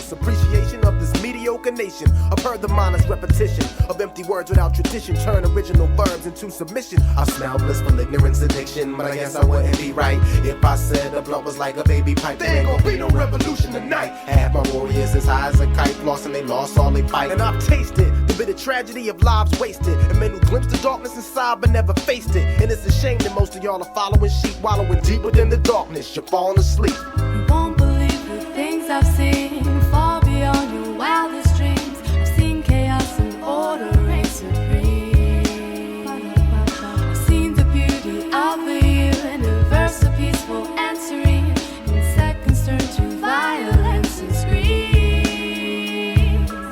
close appreciation of this mediocre nation. I've heard the mindless repetition of empty words without tradition turn original verbs into submission. I smell blissful ignorance addiction, but I guess I wouldn't be right if I said the blunt was like a baby pipe. There ain't gonna be no revolution tonight. Half my warriors as high as a kite, lost and they lost all they fight. And I've tasted the bitter tragedy of lives wasted, and men who glimpsed the darkness inside but never faced it. And it's a shame that most of y'all are following sheep, wallowing deeper than the darkness. You're falling asleep. You won't believe the things I've seen, far beyond your wildest dreams. I've seen chaos and order reign supreme. I've seen the beauty of the universe, so peaceful and serene, in seconds turn to violence and screams.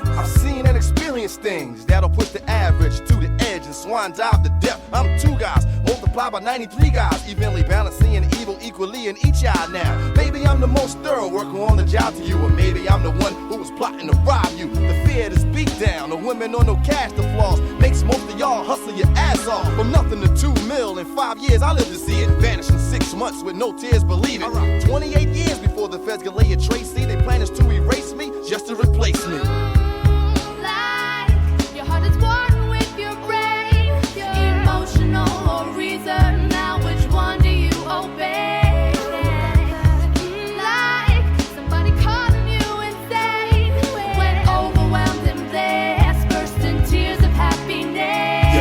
I've seen and experienced things that'll push the average to the edge and swan dive to death. I'm 2 guys multiplied by 93 guys, evenly balancing evil equally in each eye now. Maybe I'm the most thorough worker on the job to you, or maybe I'm the one who was plotting to rob you. The fear to speak down, the women on no cash to floss, makes most of y'all hustle your ass off. From nothing to 2 mil in 5 years, I live to see it vanish in 6 months with no tears, believe it. 28 years before the feds can lay a trace, see they plan is to erase me just to replace me. Like your heart is one with your brain, emotional or reason. Now which one do you obey? Like somebody calling you insane when overwhelmed and blessed, burst in tears of happiness.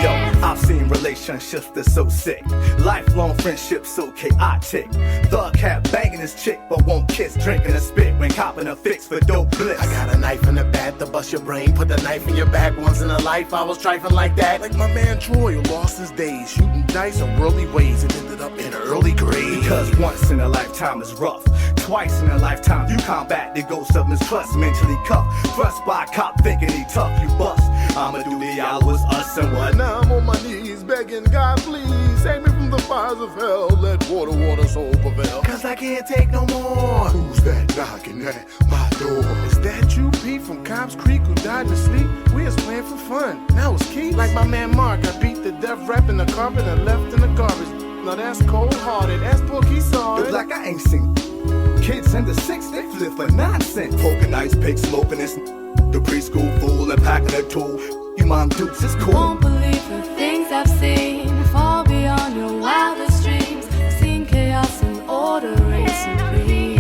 Yo, I've seen relationships that's so sick, lifelong friendships so chaotic. Thug cat banging his chick but won't kiss, drinking a spit when copping a fix for dope bliss. I got a knife in the back to bust your brain, put the knife in your back. Once in a life I was trifling like that, like my man Troy who lost his days shooting dice in worldly ways and ended up in an early grave. Because once in a lifetime is rough, twice in a lifetime you combat the ghost of mistrust. Mentally cuffed, thrust by a cop thinking he tough, you bust. I'ma do the hours, us and what. Now I'm on my knees begging God, please save me from the fires of hell. Let water soul prevail. Cause I can't take no more. Who's that knocking at my door? Is that you, Pete, from Cobb's Creek, who died in his sleep? We was playing for fun. Now it's Keith. Like my man Mark, I beat the death rap in the carpet and left in the garbage. Now that's cold-hearted, that's Bookie saw it. Look like I ain't seen kids in the 6, they flip for nonsense. Poking ice pick, smoking this. The preschool fool and packing a tool. You mom dukes, it's cool. You won't believe the things I've seen, far beyond your wildest dreams. I've seen chaos and order reign supreme.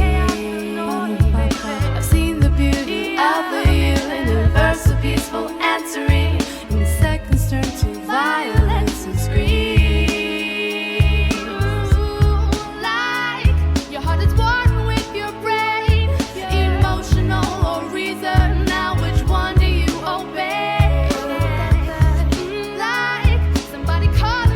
I've seen the beauty of the universe, so peaceful and serene, in seconds turn to violence and screams. Like your heart is one with your brain, emotional or reason. Now which one do you obey? Like somebody calling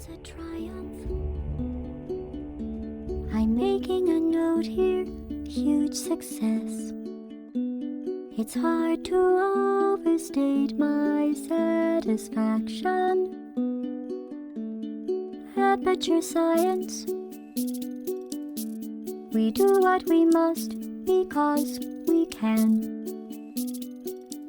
is a triumph. I'm making a note here, huge success. It's hard to overstate my satisfaction. Aperture science. We do what we must because we can.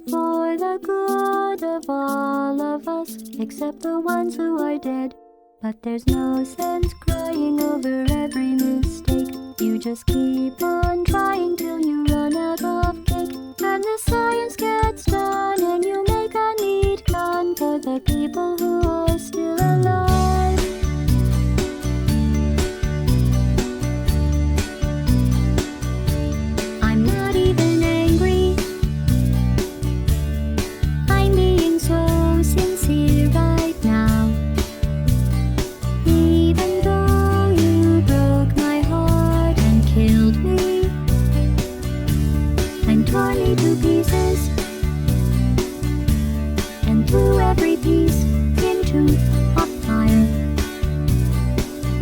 For the good of all of us, except the ones who are dead. But there's no sense crying over every mistake. You just keep on trying till you run out of cake. And the science gets done and you make a neat gun for the people who are still alive. I'm not even angry. I'm being so sincere right now. Even though you broke my heart and killed me and tore me to pieces and threw every piece into a fire.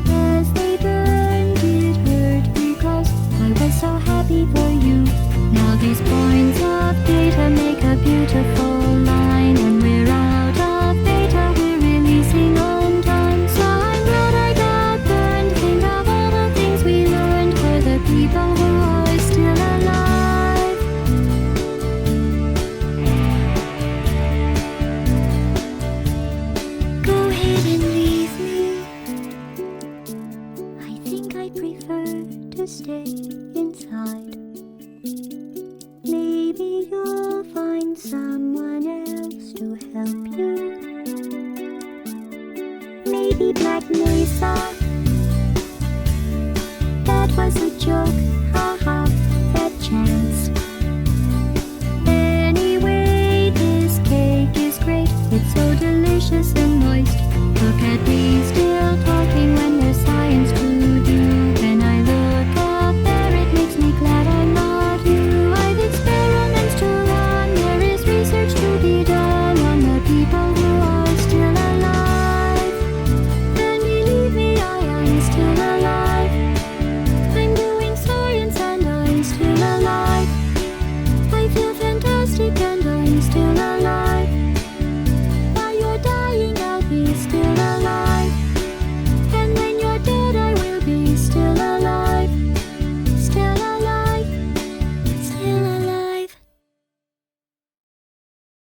As they burned, it hurt because I was so happy for you. Now these points of data make a beautiful line, and we're out of data, we're releasing on time. So I'm glad I got burned. Think of all the things we learned for the people who are still alive. Go ahead and leave me. I think I prefer to stay inside. Maybe you'll find someone else to help you. Maybe Black Mesa.